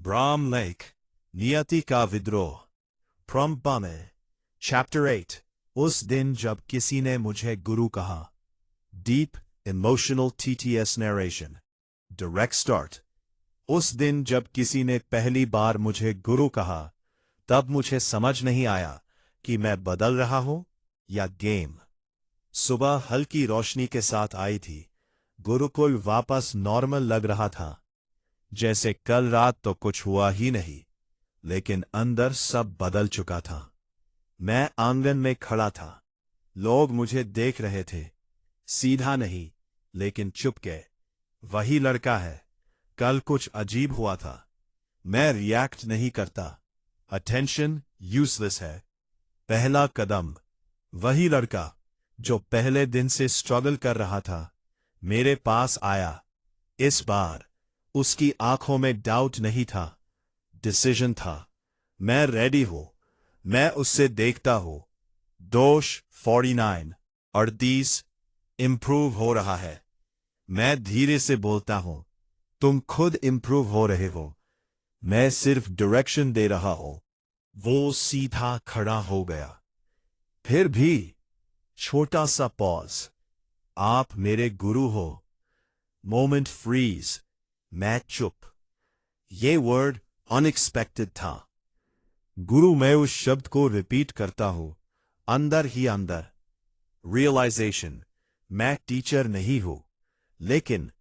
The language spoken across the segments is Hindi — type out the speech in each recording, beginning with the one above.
Brahm Lake, नियति का विद्रोह, फ्रॉम बामे, चैप्टर 8। उस दिन जब किसी ने मुझे गुरु कहा। Deep emotional TTS narration, direct start. उस दिन जब किसी ने पहली बार मुझे गुरु कहा, तब मुझे समझ नहीं आया कि मैं बदल रहा हूं या गेम। सुबह हल्की रोशनी के साथ आई थी। गुरुकुल वापस नॉर्मल लग रहा था, जैसे कल रात तो कुछ हुआ ही नहीं, लेकिन अंदर सब बदल चुका था। मैं आंगन में खड़ा था। लोग मुझे देख रहे थे, सीधा नहीं लेकिन चुपके। वही लड़का है, कल कुछ अजीब हुआ था। मैं रिएक्ट नहीं करता, अटेंशन यूजलेस है। पहला कदम, वही लड़का जो पहले दिन से स्ट्रगल कर रहा था, मेरे पास आया। इस बार उसकी आंखों में डाउट नहीं था, डिसीजन था। मैं रेडी हूं, मैं उससे देखता हूं। दोष 49, 38, इंप्रूव हो रहा है। मैं धीरे से बोलता हूं, तुम खुद इंप्रूव हो रहे हो, मैं सिर्फ डायरेक्शन दे रहा हूं। वो सीधा खड़ा हो गया। फिर भी छोटा सा पॉज। आप मेरे गुरु हो। Moment freeze. मैं चुप। ये वर्ड अनएक्सपेक्टेड था। गुरु, मैं उस शब्द को रिपीट करता हूं, अंदर ही अंदर। रियलाइजेशन, मैं टीचर नहीं हूं, लेकिन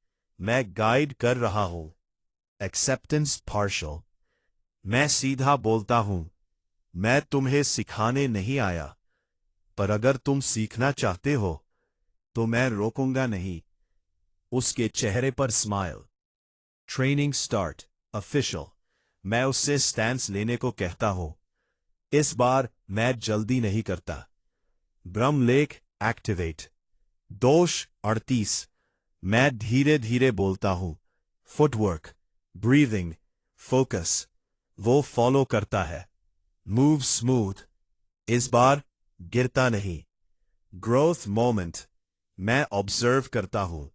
मैं गाइड कर रहा हूं। एक्सेप्टेंस पार्शल, मैं सीधा बोलता हूं, मैं तुम्हें सिखाने नहीं आया, पर अगर तुम सीखना चाहते हो तो मैं रोकूंगा नहीं। उसके चेहरे पर स्माइल। Training start, official. मैं उससे स्टैंस लेने को कहता हूं। इस बार मैं जल्दी नहीं करता। ब्रह्म लेक एक्टिवेट। दोष 38। मैं धीरे धीरे बोलता हूं। Footwork, breathing, focus. वो फॉलो करता है। Move smooth. इस बार गिरता नहीं। ग्रोथ मोमेंट, मैं ऑब्जर्व करता हूं।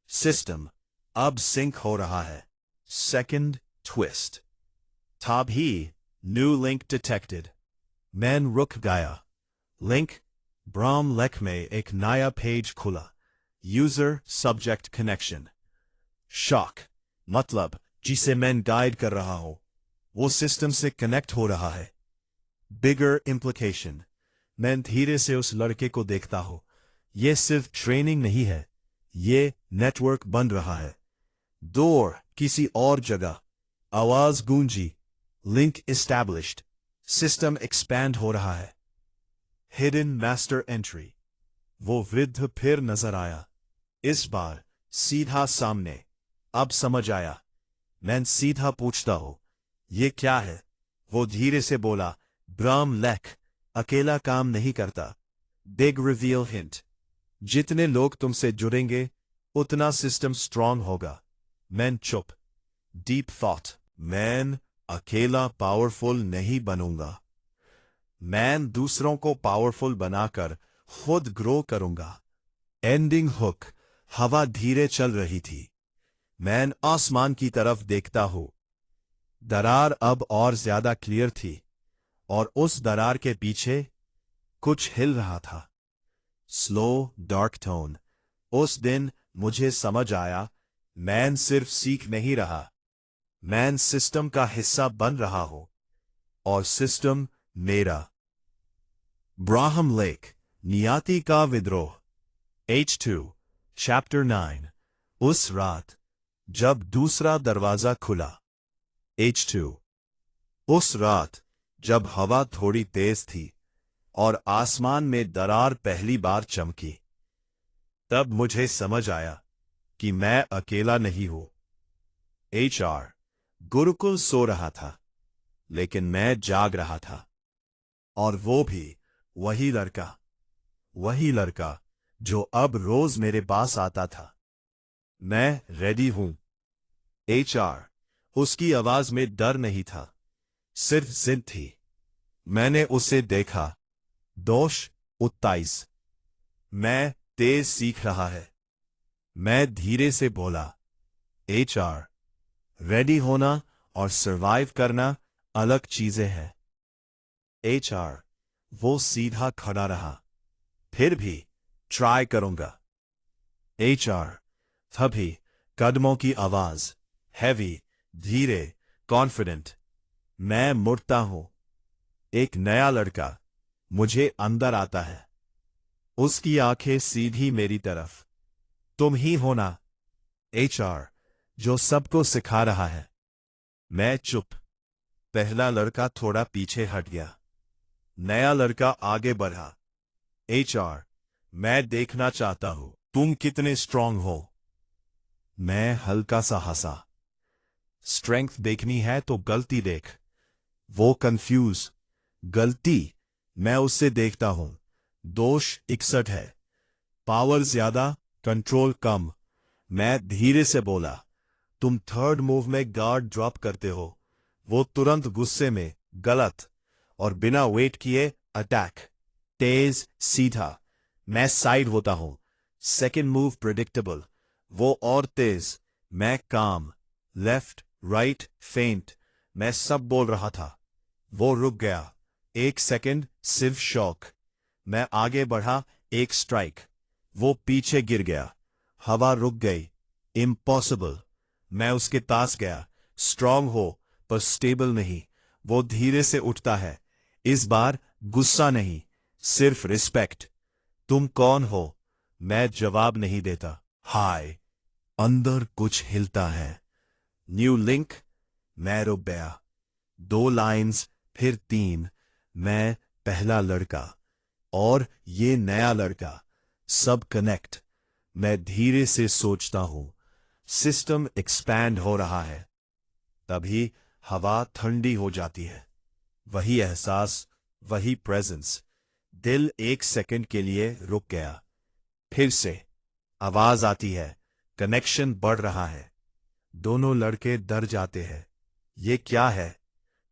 सिस्टम अब सिंक हो रहा है। Second twist. तभी न्यू लिंक डिटेक्टेड। मैन रुक गया। लिंक, ब्राह्म लेक में एक नया पेज खुला। User subject connection. शॉक, मतलब जिसे मैं गाइड कर रहा हूं वो सिस्टम से कनेक्ट हो रहा है। बिगर इम्प्लीकेशन, मैं धीरे से उस लड़के को देखता हूं। यह सिर्फ ट्रेनिंग नहीं है, ये नेटवर्क बन रहा है। दूर किसी और जगह आवाज गूंजी। Link established. सिस्टम एक्सपैंड हो रहा है। Hidden master entry. वो वृद्ध फिर नजर आया, इस बार सीधा सामने। अब समझ आया। मैं सीधा पूछता हूं, ये क्या है? वो धीरे से बोला, ब्राह्म लेक अकेला काम नहीं करता। बिग रिवील हिंट, जितने लोग तुमसे जुड़ेंगे उतना सिस्टम स्ट्रांग होगा। मैं चुप। डीप थॉट, मैं अकेला पावरफुल नहीं बनूंगा। मैं दूसरों को पावरफुल बनाकर खुद ग्रो करूंगा। Ending hook. हवा धीरे चल रही थी। मैं आसमान की तरफ देखता हूं। दरार अब और ज्यादा क्लियर थी, और उस दरार के पीछे कुछ हिल रहा था। Slow dark tone. उस दिन मुझे समझ आया, मैं सिर्फ सीख नहीं रहा, मैं सिस्टम का हिस्सा बन रहा हूं, और सिस्टम मेरा। ब्राह्म लेक, नियति का विद्रोह, H2, चैप्टर 9। उस रात जब दूसरा दरवाजा खुला। H2। उस रात जब हवा थोड़ी तेज थी और आसमान में दरार पहली बार चमकी, तब मुझे समझ आया कि मैं अकेला नहीं हूं। HR। गुरुकुल सो रहा था, लेकिन मैं जाग रहा था। और वो भी वही लड़का जो अब रोज मेरे पास आता था। मैं रेडी हूं। HR। उसकी आवाज में डर नहीं था, सिर्फ जिद थी। मैंने उसे देखा। दोष 27। मैं तेज सीख रहा है। मैं धीरे से बोला, HR, रेडी होना और सरवाइव करना अलग चीजें हैं। HR, वो सीधा खड़ा रहा। फिर भी ट्राई करूंगा। HR, तभी कदमों की आवाज, हैवी, धीरे, कॉन्फिडेंट। मैं मुड़ता हूं। एक नया लड़का मुझे अंदर आता है। उसकी आंखें सीधी मेरी तरफ। तुम ही हो ना, HR, जो सबको सिखा रहा है। मैं चुप। पहला लड़का थोड़ा पीछे हट गया। नया लड़का आगे बढ़ा। HR, मैं देखना चाहता हूं तुम कितने स्ट्रांग हो। मैं हल्का सा हंसा। स्ट्रेंथ देखनी है तो गलती देख। वो कंफ्यूज। गलती? मैं उससे देखता हूं। दोष 61 है। पावर ज्यादा, कंट्रोल कम। मैं धीरे से बोला, तुम थर्ड मूव में गार्ड ड्रॉप करते हो। वो तुरंत गुस्से में, गलत। और बिना वेट किए अटैक। तेज, सीधा। मैं साइड होता हूं। Second move predictable. वो और तेज। मैं काम। लेफ्ट, राइट, फेंट। मैं सब बोल रहा था। वो रुक गया। 1 सेकंड, सिर्फ शॉक। मैं आगे बढ़ा। एक स्ट्राइक। वो पीछे गिर गया। हवा रुक गई। इम्पॉसिबल। मैं उसके पास गया। स्ट्रांग हो पर स्टेबल नहीं। वो धीरे से उठता है। इस बार गुस्सा नहीं, सिर्फ रिस्पेक्ट। तुम कौन हो? मैं जवाब नहीं देता। हाय। अंदर कुछ हिलता है। New link. मैं रुक गया। 2 लाइंस, फिर 3। मैं, पहला लड़का और ये नया लड़का, सब कनेक्ट। मैं धीरे से सोचता हूं। सिस्टम एक्सपैंड हो रहा है। तभी हवा ठंडी हो जाती है। वही एहसास, वही प्रेजेंस। दिल 1 सेकंड के लिए रुक गया। फिर से आवाज आती है। कनेक्शन बढ़ रहा है। दोनों लड़के डर जाते हैं। ये क्या है?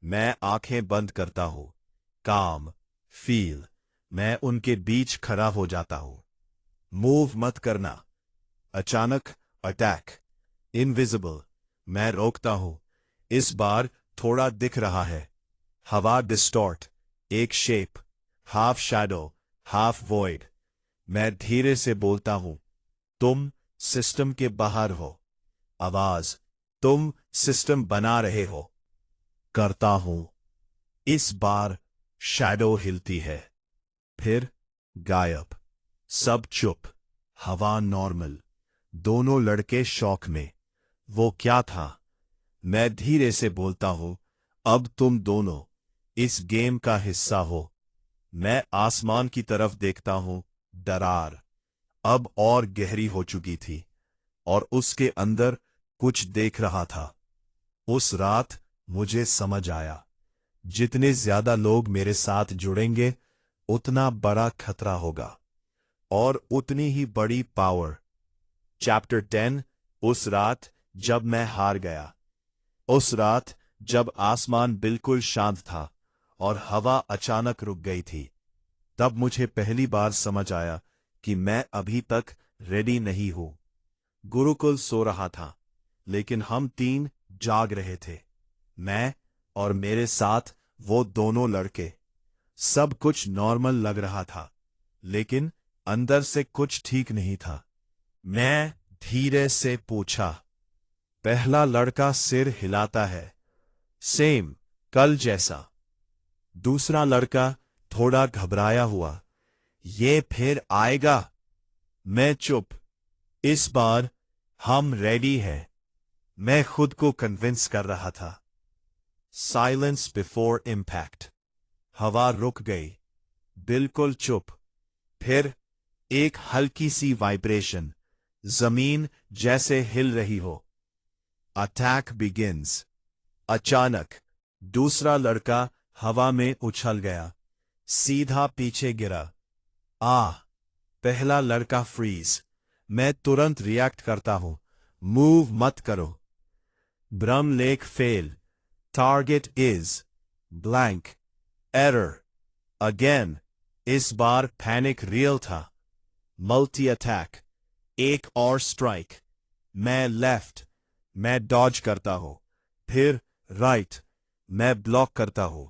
मैं आंखें बंद करता हूं। काम, फील। मैं उनके बीच खड़ा हो जाता हूं। मूव मत करना। अचानक अटैक। इनविजिबल। मैं रोकता हूं। इस बार थोड़ा दिख रहा है। हवा डिस्टॉर्ट। एक shape. Half shadow, half void. मैं धीरे से बोलता हूं, तुम सिस्टम के बाहर हो। आवाज, तुम सिस्टम बना रहे हो। करता हूं। इस बार शैडो हिलती है। फिर गायब। सब चुप। हवा नॉर्मल। दोनों लड़के शौक में। वो क्या था? मैं धीरे से बोलता हूं, अब तुम दोनों इस गेम का हिस्सा हो। मैं आसमान की तरफ देखता हूं। दरार अब और गहरी हो चुकी थी और उसके अंदर कुछ देख रहा था। उस रात मुझे समझ आया, जितने ज्यादा लोग मेरे साथ जुड़ेंगे उतना बड़ा खतरा होगा और उतनी ही बड़ी पावर। चैप्टर 10। उस रात जब मैं हार गया। उस रात जब आसमान बिल्कुल शांत था और हवा अचानक रुक गई थी, तब मुझे पहली बार समझ आया कि मैं अभी तक रेडी नहीं हूं। गुरुकुल सो रहा था, लेकिन हम 3 जाग रहे थे। मैं और मेरे साथ वो दोनों लड़के। सब कुछ नॉर्मल लग रहा था, लेकिन अंदर से कुछ ठीक नहीं था। मैं धीरे से पूछा। पहला लड़का सिर हिलाता है। सेम, कल जैसा। दूसरा लड़का थोड़ा घबराया हुआ। ये फिर आएगा। मैं चुप। इस बार हम रेडी हैं, मैं खुद को कन्विंस कर रहा था। Silence before impact. हवा रुक गई। बिल्कुल चुप। फिर एक हल्की सी वाइब्रेशन, जमीन जैसे हिल रही हो। Attack begins. अचानक दूसरा लड़का हवा में उछल गया। सीधा पीछे गिरा। पहला लड़का फ्रीज। मैं तुरंत रिएक्ट करता हूं। मूव मत करो। ब्रह्म लेख fail. Target is blank. Error again. इस बार पैनिक रियल था। Multi attack. एक और स्ट्राइक। मैं लेफ्ट। मैं डॉज करता हूं। फिर राइट, मैं ब्लॉक करता हूं,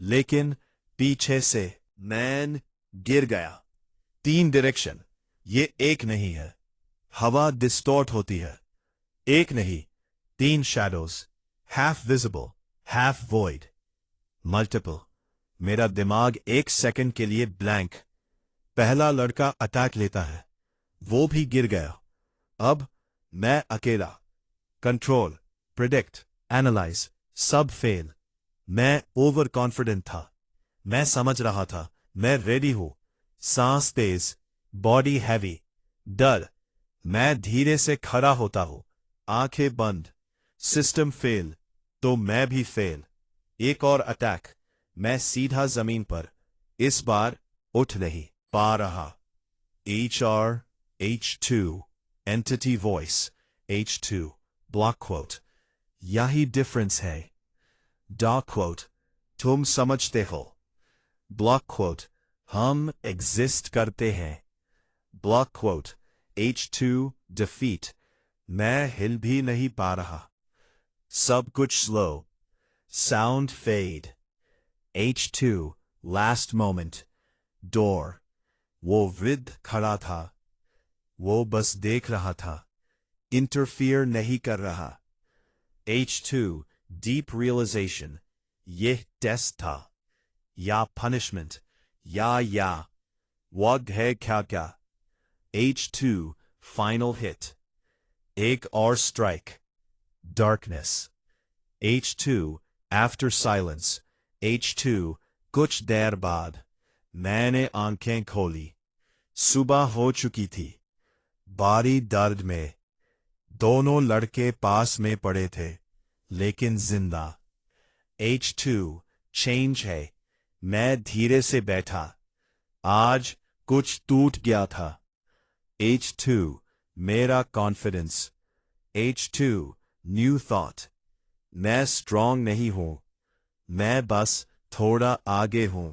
लेकिन पीछे से मैन गिर गया। 3 डायरेक्शन, ये एक नहीं है। हवा डिस्टॉर्ट होती है। एक नहीं, 3 shadows, half visible, half void, multiple. मेरा दिमाग 1 सेकंड के लिए ब्लैंक। पहला लड़का अटैक लेता है, वो भी गिर गया। अब मैं अकेला। कंट्रोल, प्रिडिक्ट, एनालाइज, सब फेल। मैं ओवर कॉन्फिडेंट था। मैं समझ रहा था मैं रेडी हूं। सांस तेज, बॉडी हैवी, डर। मैं धीरे से खड़ा होता हूं, आंखें बंद। सिस्टम फेल, तो मैं भी फेल। एक और अटैक, मैं सीधा जमीन पर। इस बार उठ नहीं पा रहा। HR, H2, entity voice, H2, block quote. यही डिफरेंस है। डार्क क्वोट, तुम समझते हो। ब्लॉक क्वोट, हम एग्जिस्ट करते हैं। ब्लॉक क्वोट, H2, डिफीट, मैं हिल भी नहीं पा रहा। सब कुछ slow, sound fade. H2, last moment, door. वो वृद्ध खड़ा था, वो बस देख रहा था, इंटरफियर नहीं कर रहा। H2, डीप रियलाइजेशन, ये टेस्ट था, या पनिशमेंट, या वग है क्या क्या। H2, फाइनल हिट, एक और strike, darkness. H2, after silence, H2, कुछ देर बाद मैंने आंखें खोली। सुबह हो चुकी थी, बारी दर्द में। दोनों लड़के पास में पड़े थे, लेकिन जिंदा। H2, चेंज है, मैं धीरे से बैठा। आज कुछ टूट गया था। H2, मेरा कॉन्फिडेंस। H2, न्यू थॉट, मैं स्ट्रांग नहीं हूं, मैं बस थोड़ा आगे हूं।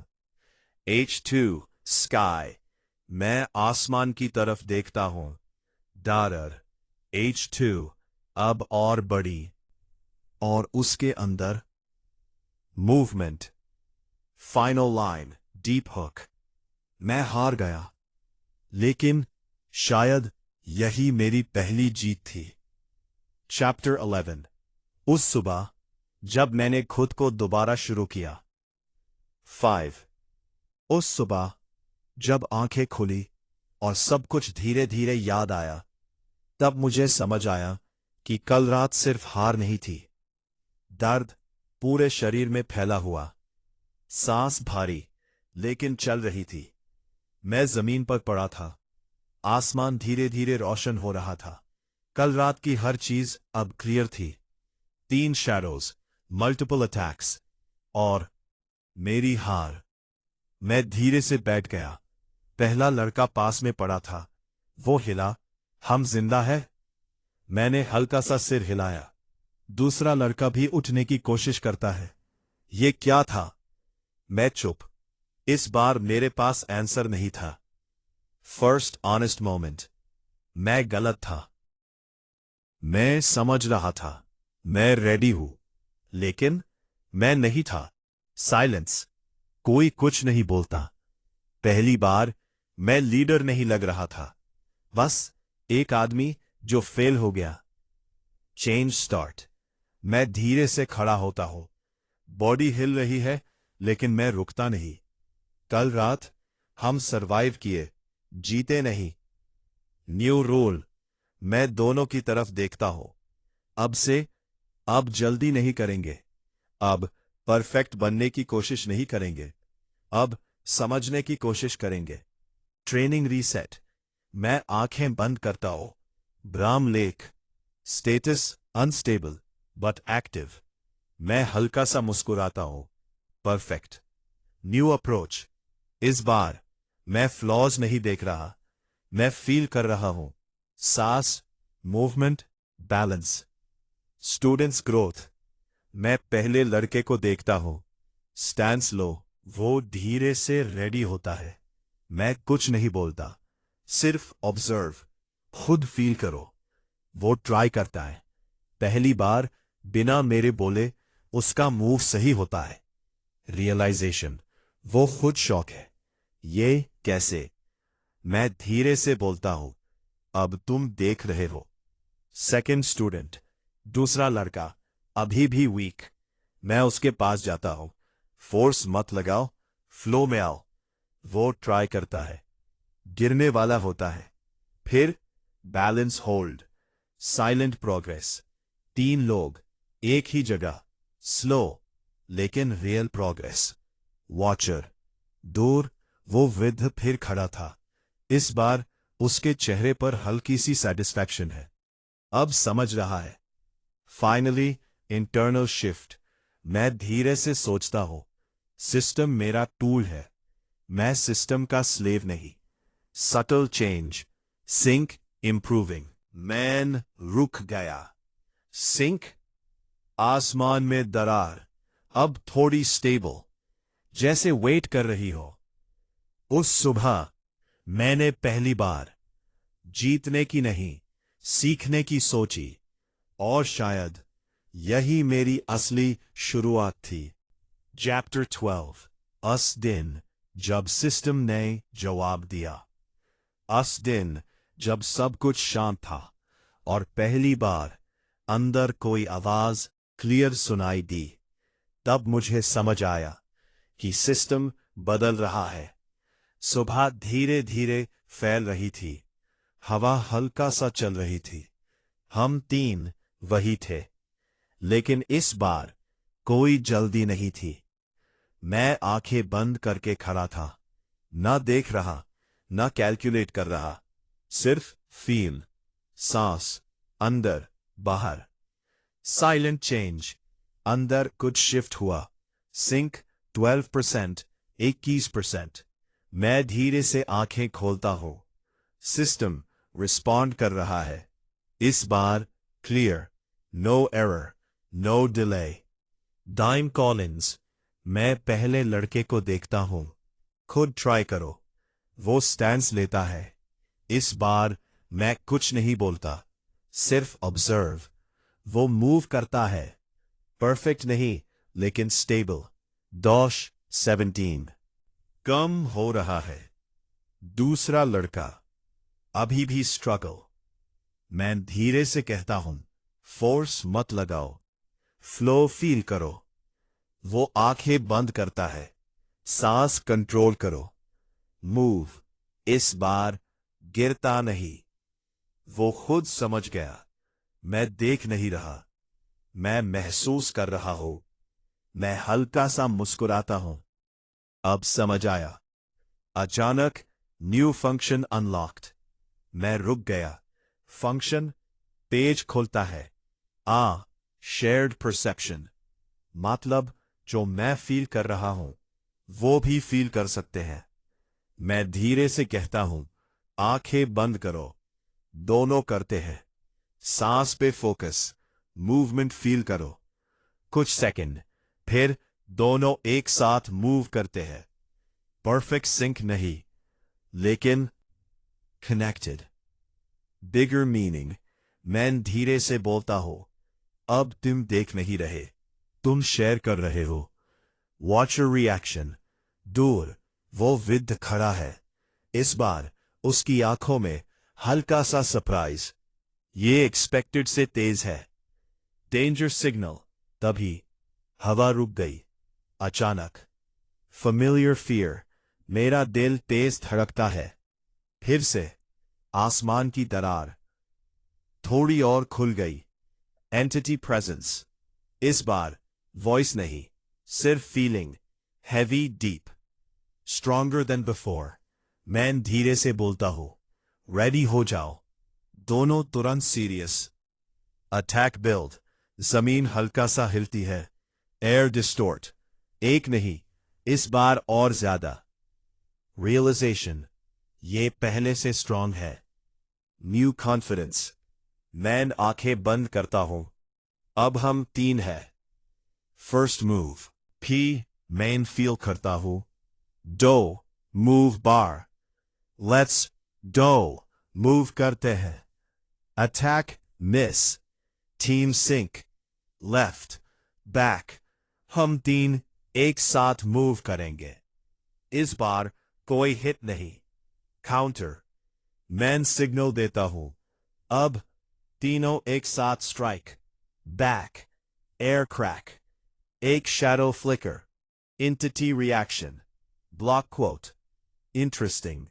H2, स्काई, मैं आसमान की तरफ देखता हूं। डारर। H2, अब और बड़ी। और उसके अंदर movement. Final line, deep hook. मैं हार गया, लेकिन शायद यही मेरी पहली जीत थी। चैप्टर 11, उस सुबह जब मैंने खुद को दोबारा शुरू किया। 5, उस सुबह जब आंखें खुली और सब कुछ धीरे धीरे याद आया, तब मुझे समझ आया कि कल रात सिर्फ हार नहीं थी। दर्द पूरे शरीर में फैला हुआ, सांस भारी लेकिन चल रही थी। मैं जमीन पर पड़ा था, आसमान धीरे धीरे रोशन हो रहा था। कल रात की हर चीज अब क्लियर थी। 3 शैडोज, मल्टीपल अटैक्स और मेरी हार। मैं धीरे से बैठ गया। पहला लड़का पास में पड़ा था, वो हिला। हम जिंदा है? मैंने हल्का सा सिर हिलाया। दूसरा लड़का भी उठने की कोशिश करता है। ये क्या था? मैं चुप। इस बार मेरे पास आंसर नहीं था। फर्स्ट ऑनेस्ट मोमेंट, मैं गलत था। मैं समझ रहा था मैं रेडी हूं, लेकिन मैं नहीं था। साइलेंस, कोई कुछ नहीं बोलता। पहली बार मैं लीडर नहीं लग रहा था, बस एक आदमी जो फेल हो गया। चेंज स्टार्ट, मैं धीरे से खड़ा होता हूं। बॉडी हिल रही है, लेकिन मैं रुकता नहीं। कल रात हम सरवाइव किए, जीते नहीं। न्यू रूल, मैं दोनों की तरफ देखता हूं। अब जल्दी नहीं करेंगे। अब परफेक्ट बनने की कोशिश नहीं करेंगे। अब समझने की कोशिश करेंगे। ट्रेनिंग रीसेट, मैं आंखें बंद करता हूं। Bram lake, status unstable but active. मैं हल्का सा मुस्कुराता हूं। परफेक्ट। न्यू अप्रोच, इस बार मैं फ्लॉज नहीं देख रहा, मैं फील कर रहा हूं। सांस, मूवमेंट, बैलेंस। स्टूडेंट्स ग्रोथ, मैं पहले लड़के को देखता हूं। स्टैंस लो, वो धीरे से रेडी होता है। मैं कुछ नहीं बोलता, सिर्फ ऑब्जर्व। खुद फील करो। वो ट्राई करता है। पहली बार बिना मेरे बोले उसका मूव सही होता है। रियलाइजेशन, वो खुद शौक है। ये कैसे? मैं धीरे से बोलता हूं, अब तुम देख रहे हो। सेकंड स्टूडेंट, दूसरा लड़का, अभी भी वीक। मैं उसके पास जाता हूं। फोर्स मत लगाओ, फ्लो में आओ। वो ट्राई करता है, गिरने वाला होता है। फिर बैलेंस होल्ड, साइलेंट प्रोग्रेस। तीन लोग, एक ही जगह, स्लो लेकिन रियल प्रोग्रेस। वॉचर, दूर, वो वृद्ध फिर खड़ा था। इस बार उसके चेहरे पर हल्की सी सेटिस्फैक्शन है। अब समझ रहा है। Finally internal shift. मैं धीरे से सोचता हूं, सिस्टम मेरा टूल है, मैं सिस्टम का स्लेव नहीं। Subtle change, sync improving. मैन रुक गया। सिंक, आसमान में दरार, अब थोड़ी स्टेबल, जैसे वेट कर रही हो। उस सुबह मैंने पहली बार जीतने की नहीं, सीखने की सोची, और शायद यही मेरी असली शुरुआत थी। चैप्टर 12, उस दिन जब सिस्टम ने जवाब दिया। उस दिन जब सब कुछ शांत था और पहली बार अंदर कोई आवाज क्लियर सुनाई दी, तब मुझे समझ आया कि सिस्टम बदल रहा है। सुबह धीरे धीरे फैल रही थी, हवा हल्का सा चल रही थी। हम तीन वही थे, लेकिन इस बार कोई जल्दी नहीं थी। मैं आंखें बंद करके खड़ा था, ना देख रहा, ना कैलकुलेट कर रहा, सिर्फ फील। सांस, अंदर बाहर। साइलेंट चेंज, अंदर कुछ शिफ्ट हुआ। सिंक 12%, 21%। मैं धीरे से आंखें खोलता हूं। सिस्टम रिस्पॉन्ड कर रहा है। इस बार clear, no error, no delay. Dime Collins, मैं पहले लड़के को देखता हूं। खुद ट्राई करो। वो स्टैंस लेता है। इस बार मैं कुछ नहीं बोलता, सिर्फ ऑब्जर्व। वो मूव करता है, परफेक्ट नहीं लेकिन स्टेबल। डॉश 17, कम हो रहा है। दूसरा लड़का, अभी भी स्ट्रगल। मैं धीरे से कहता हूं, फोर्स मत लगाओ, फ्लो फील करो। वो आंखें बंद करता है। सांस कंट्रोल करो। मूव, इस बार गिरता नहीं। वो खुद समझ गया। मैं देख नहीं रहा, मैं महसूस कर रहा हूं। मैं हल्का सा मुस्कुराता हूं। अब समझ आया। अचानक न्यू फंक्शन अनलॉक्ड। मैं रुक गया। फंक्शन, पेज खुलता है। शेयर्ड परसेप्शन, मतलब जो मैं फील कर रहा हूं वो भी फील कर सकते हैं। मैं धीरे से कहता हूं, आंखें बंद करो। दोनों करते हैं। सांस पे फोकस, मूवमेंट फील करो। कुछ सेकंड, फिर दोनों एक साथ मूव करते हैं। परफेक्ट सिंक नहीं, लेकिन कनेक्टेड। बिगर मीनिंग, मैं धीरे से बोलता हूं, अब तुम देख नहीं रहे, तुम शेयर कर रहे हो। वॉचर रिएक्शन, दूर, वो वृद्ध खड़ा है। इस बार उसकी आंखों में हल्का सा सरप्राइज। ये एक्सपेक्टेड से तेज है। Danger signal. तभी हवा रुक गई। अचानक फेमिलियर फियर, मेरा दिल तेज धड़कता है। फिर से आसमान की दरार थोड़ी और खुल गई। Entity presence. इस बार वॉइस नहीं, सिर्फ feeling, heavy deep, stronger than before. मैं धीरे से बोलता हूं, रेडी हो जाओ। दोनों तुरंत सीरियस। अटैक बिल्ड, जमीन हल्का सा हिलती है। एयर डिस्टोर्ट, एक नहीं, इस बार और ज्यादा। रियलाइजेशन, ये पहले से स्ट्रांग है। New confidence. मैं आंखें बंद करता हूं। अब हम तीन हैं। फर्स्ट मूव, पी, मेन फील करता हूं। डो, मूव बार। लेट्स डो, मूव करते हैं। Attack, miss. Team sync, left. Back. हम तीन एक साथ मूव करेंगे। इस बार कोई हिट नहीं। काउंटर। मैं सिग्नल देता हूं। अब तीनों एक साथ स्ट्राइक। बैक। Air crack. एक shadow flicker. Entity reaction. Block quote. Interesting.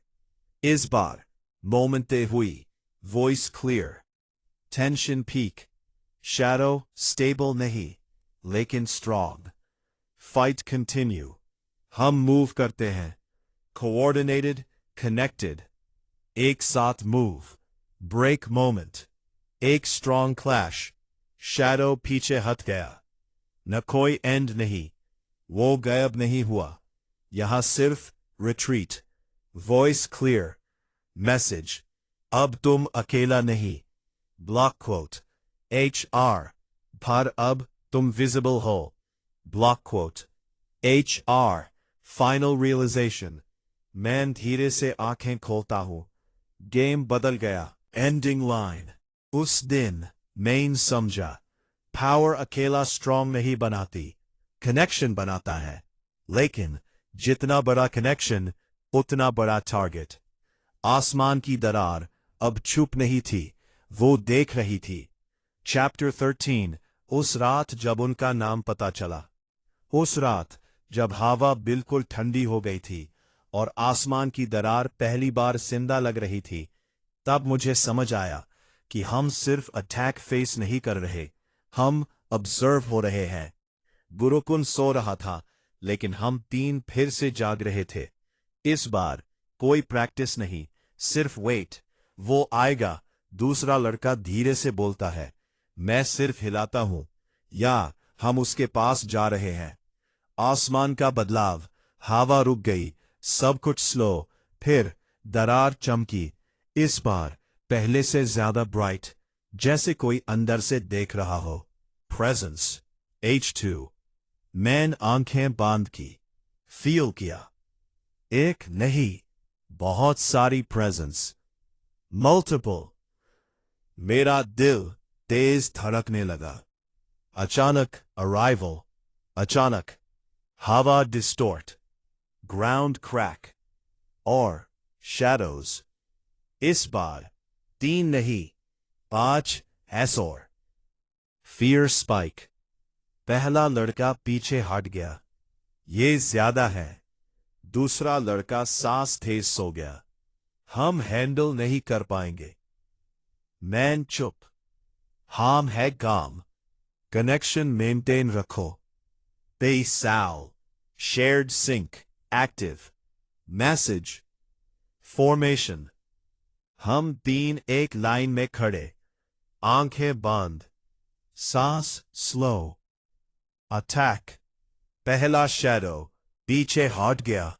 इस बार मोमेंटे हुई। Voice clear. Tension peak. Shadow stable नहीं, लेकिन स्ट्रॉन्ग। Fight continue. हम मूव करते हैं। Coordinated, connected. एक साथ मूव। Break moment. एक स्ट्रॉन्ग क्लैश। शैडो पीछे हट गया। न कोई एंड नहीं। वो गायब नहीं हुआ। यहां सिर्फ रिट्रीट। Voice clear. मैसेज। अब तुम अकेला नहीं। Block quote. HR। पर अब तुम विजिबल हो। Block quote. HR। Final realisation. मैं धीरे से आंखें खोलता हूं। गेम बदल गया। Ending line. उस दिन मेन समझा, पावर अकेला स्ट्रॉन्ग नहीं बनाती, कनेक्शन बनाता है। लेकिन जितना बड़ा कनेक्शन, उतना बड़ा टारगेट। आसमान की दरार अब चुप नहीं थी, वो देख रही थी। चैप्टर 13। उस रात जब उनका नाम पता चला। उस रात जब हवा बिल्कुल ठंडी हो गई थी और आसमान की दरार पहली बार जिंदा लग रही थी, तब मुझे समझ आया कि हम सिर्फ अटैक फेस नहीं कर रहे, हम ऑब्जर्व हो रहे हैं। गुरुकुन सो रहा था, लेकिन हम तीन फिर से जाग रहे थे। इस बार कोई प्रैक्टिस नहीं, सिर्फ वेट। वो आएगा। दूसरा लड़का धीरे से बोलता है। मैं सिर्फ हिलाता हूं, या हम उसके पास जा रहे हैं। आसमान का बदलाव। हवा रुक गई। सब कुछ स्लो। फिर दरार चमकी। इस बार पहले से ज्यादा ब्राइट, जैसे कोई अंदर से देख रहा हो। प्रेजेंस। H2। मैंने आंखें बांध की। फील किया। एक नहीं, बहुत सारी प्रेजेंस। मल्टीपल। मेरा दिल तेज धड़कने लगा। अचानक अराइवल। अचानक हवा डिस्टॉर्ट। Ground crack. और शैडोज। इस बार तीन नहीं, 5 और। Fear spike. पहला लड़का पीछे हट गया। ये ज्यादा है। दूसरा लड़का सांस तेज सो गया। हम हैंडल नहीं कर पाएंगे। मैन चुप। हम है काम। कनेक्शन मेंटेन रखो। बेस साल। Shared sync active. Message. Formation. हम तीन एक लाइन में खड़े, आंखें बंद, सांस स्लो। अटैक। पहला शैडो पीछे हट गया।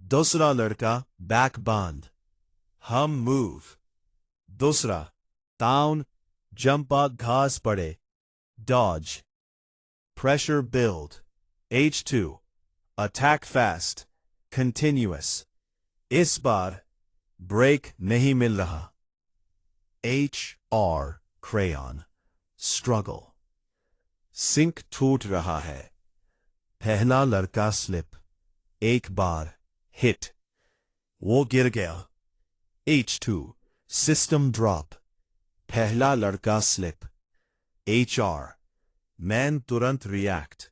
दूसरा लड़का बैक बंद। हम मूव। दूसरा टाउन जंपा घास पड़े। Dodge. Pressure build. H2। Attack fast continuous. इस बार ब्रेक नहीं मिल रहा। HR। क्रेयॉन। स्ट्रगल। सिंक टूट रहा है। पहला लड़का स्लिप। एक बार हिट। वो गिर गया। H2। System drop. पहला लड़का स्लिप। HR। मैन तुरंत react.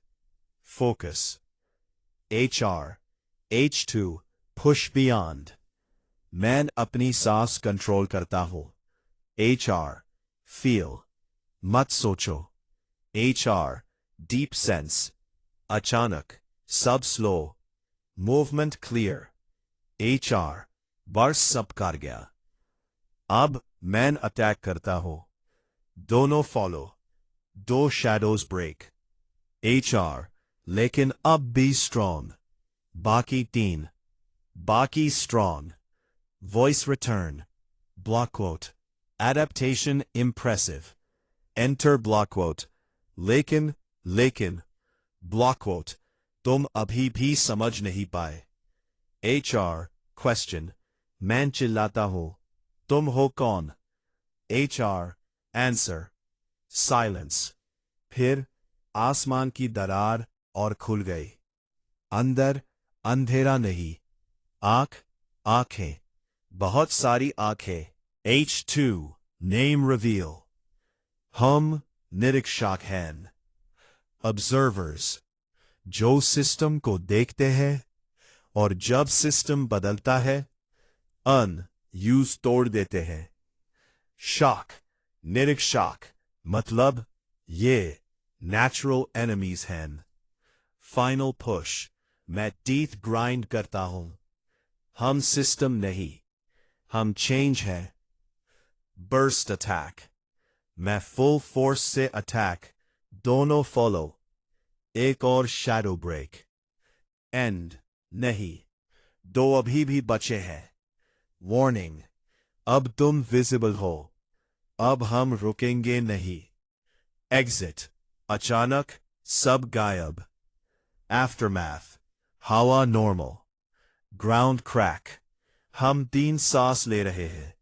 Focus. HR। H2। Push beyond. Man अपनी सांस कंट्रोल करता हूं। HR। फील। मत सोचो। HR। Deep sense. अचानक सब स्लो। Movement clear. HR। बर्स सब कर गया। अब मैन अटैक करता हूं। दोनों फॉलो। दो शैडोज ब्रेक। HR। लेकिन अब भी स्ट्रॉन्ग। बाकी तीन। बाकी strong. Voice return. Block quote. Adaptation impressive. Enter block quote. लेकिन ब्लॉक क्वोट, तुम अभी भी समझ नहीं पाए। HR। क्वेश्चन। मैं चिल्लाता हूं, तुम हो कौन? HR। आंसर। साइलेंस। फिर आसमान की दरार और खुल गई। अंदर अंधेरा नहीं, आंखें, बहुत सारी आंखें। H2 Name Reveal। हम निरीक्षक हैं, ऑब्जर्वर्स, जो सिस्टम को देखते हैं और जब सिस्टम बदलता है यूज तोड़ देते हैं। शॉक, निरीक्षक, मतलब ये नेचुरल एनिमीज हैं। फाइनल पुश, मैं टीथ ग्राइंड करता हूं। हम सिस्टम नहीं, हम चेंज है। बर्स्ट अटैक, मैं फुल फोर्स से अटैक, दोनों फॉलो। एक और शैडो ब्रेक। एंड नहीं, दो अभी भी बचे हैं। वार्निंग, अब तुम विजिबल हो, अब हम रुकेंगे नहीं। एग्जिट, अचानक सब गायब। आफ्टरमैथ, हवा नॉर्मल। ग्राउंड क्रैक, हम 3 सांस ले रहे हैं।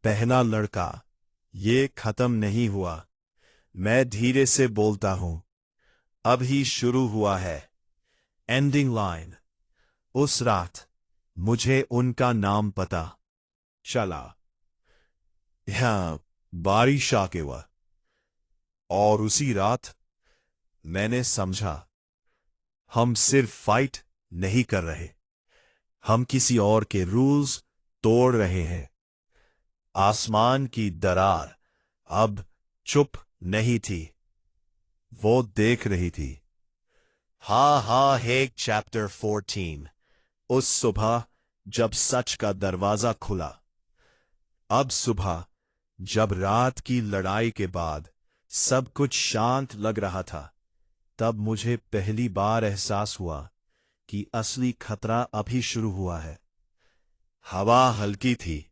पहला लड़का, ये खत्म नहीं हुआ। मैं धीरे से बोलता हूं, अभी शुरू हुआ है। एंडिंग लाइन, उस रात मुझे उनका नाम पता चला। यहां बारिश आके हुआ और उसी रात मैंने समझा, हम सिर्फ फाइट नहीं कर रहे, हम किसी और के रूल्स तोड़ रहे हैं। आसमान की दरार अब चुप नहीं थी, वो देख रही थी। Hague chapter 14। उस सुबह जब सच का दरवाजा खुला। अब सुबह जब रात की लड़ाई के बाद सब कुछ शांत लग रहा था, तब मुझे पहली बार एहसास हुआ कि असली खतरा अभी शुरू हुआ है। हवा हल्की थी,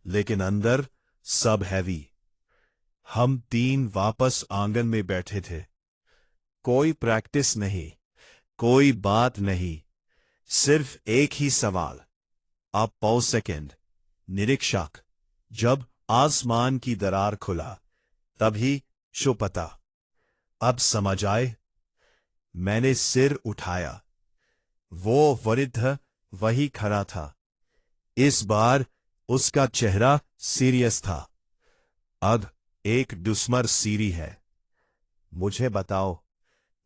लेकिन अंदर सब हैवी। हम 3 वापस आंगन में बैठे थे। कोई प्रैक्टिस नहीं, कोई बात नहीं, सिर्फ एक ही सवाल। अब पौ सेकंड, निरीक्षक, जब आसमान की दरार खुला तभी शो पता। अब समझ आए। मैंने सिर उठाया। वो वृद्ध वही खड़ा था। इस बार उसका चेहरा सीरियस था। अब एक दुश्मन सीरी है। मुझे बताओ,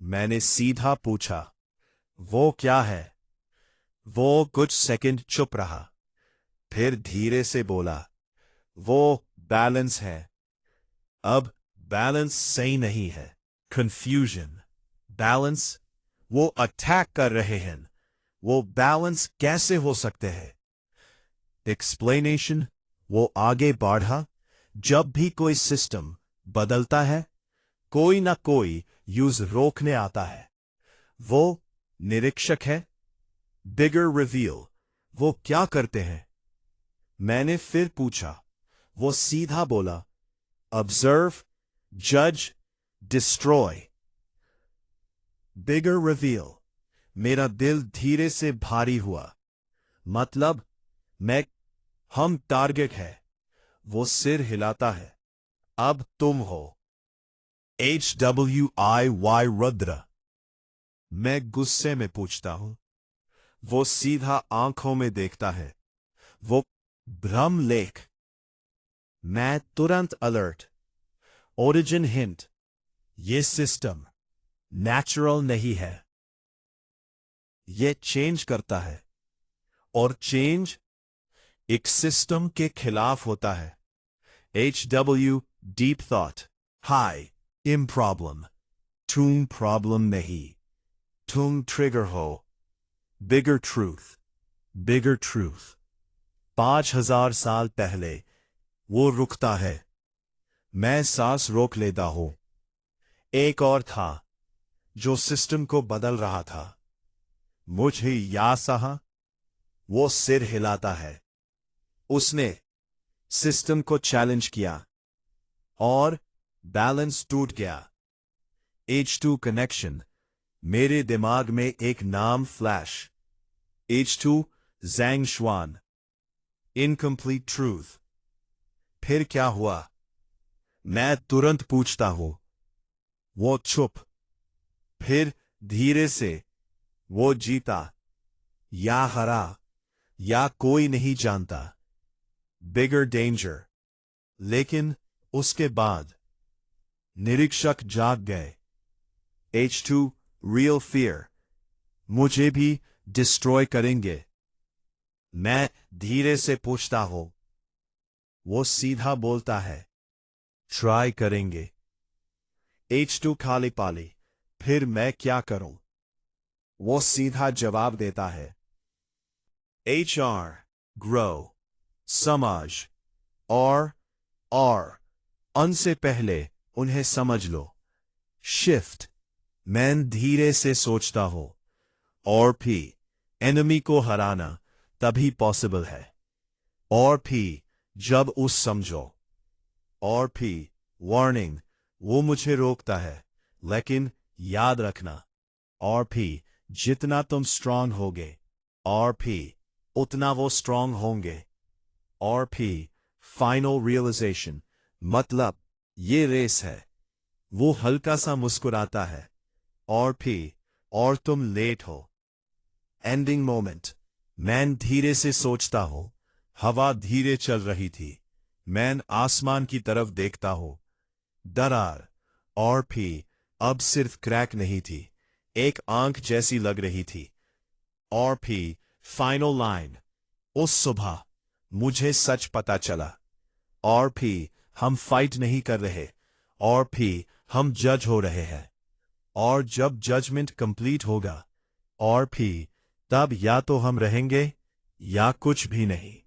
मैंने सीधा पूछा। वो क्या है? वो कुछ सेकंड चुप रहा, फिर धीरे से बोला, वो बैलेंस है। अब बैलेंस सही नहीं है। कंफ्यूजन, बैलेंस, वो अटैक कर रहे हैं, वो बैलेंस कैसे हो सकते हैं? एक्सप्लेनेशन, वो आगे बढ़ा। जब भी कोई सिस्टम बदलता है, कोई ना कोई यूज रोकने आता है। वो निरीक्षक है। बिगर रिवील, वो क्या करते हैं? मैंने फिर पूछा। वो सीधा बोला, ऑब्जर्व, जज, डिस्ट्रॉय। बिगर रिवील। मेरा दिल धीरे से भारी हुआ। मतलब हम टारगेट है। वो सिर हिलाता है। अब तुम हो। HWIY रुद्र। मैं गुस्से में पूछता हूं। वो सीधा आंखों में देखता है। वो भ्रम लेख। मैं तुरंत अलर्ट। ओरिजिन हिंट, ये सिस्टम नेचुरल नहीं है, ये चेंज करता है, और चेंज एक सिस्टम के खिलाफ होता है। HW deep thought. हाई इम प्रॉब्लम। तुम प्रॉब्लम नहीं, तुम ट्रिगर हो। बिगर ट्रूथ, बिगर ट्रूथ। 5000 साल पहले वो रुकता है। मैं सांस रोक लेता हूं। एक और था जो सिस्टम को बदल रहा था। मुझे या सहा। वो सिर हिलाता है। उसने सिस्टम को चैलेंज किया और बैलेंस टूट गया। H2 connection. मेरे दिमाग में एक नाम flash. H2 Zhang Xuan. Incomplete truth. फिर क्या हुआ? मैं तुरंत पूछता हूं। वो चुप। फिर धीरे से वो जीता या हरा या कोई नहीं जानता। बिगर डेंजर। लेकिन उसके बाद निरीक्षक जाग गए। H2 real fear. मुझे भी डिस्ट्रॉय करेंगे। मैं धीरे से पूछता हूं। वो सीधा बोलता है, ट्राई करेंगे। H2 खाली पाली। फिर मैं क्या करूं? वो सीधा जवाब देता है, HR ग्रो समाज और अन से पहले उन्हें समझ लो। शिफ्ट। मैं धीरे से सोचता हूं। और भी एनिमी को हराना तभी पॉसिबल है। और भी जब उस समझो। और भी वार्निंग। वो मुझे रोकता है, लेकिन याद रखना। और भी जितना तुम स्ट्रांग होगे, और भी उतना वो स्ट्रांग होंगे। और भी फाइनल रियलाइजेशन। मतलब ये रेस है। वो हल्का सा मुस्कुराता है। और तुम लेट हो। Ending moment. मैं धीरे से सोचता हूं। हवा धीरे चल रही थी। मैं आसमान की तरफ देखता हूं। दरार। और भी अब सिर्फ क्रैक नहीं थी, एक आंख जैसी लग रही थी। और भी फाइनल लाइन। उस सुबह मुझे सच पता चला। और भी हम फाइट नहीं कर रहे। और भी हम जज हो रहे हैं। और जब जजमेंट कंप्लीट होगा, और भी तब या तो हम रहेंगे या कुछ भी नहीं।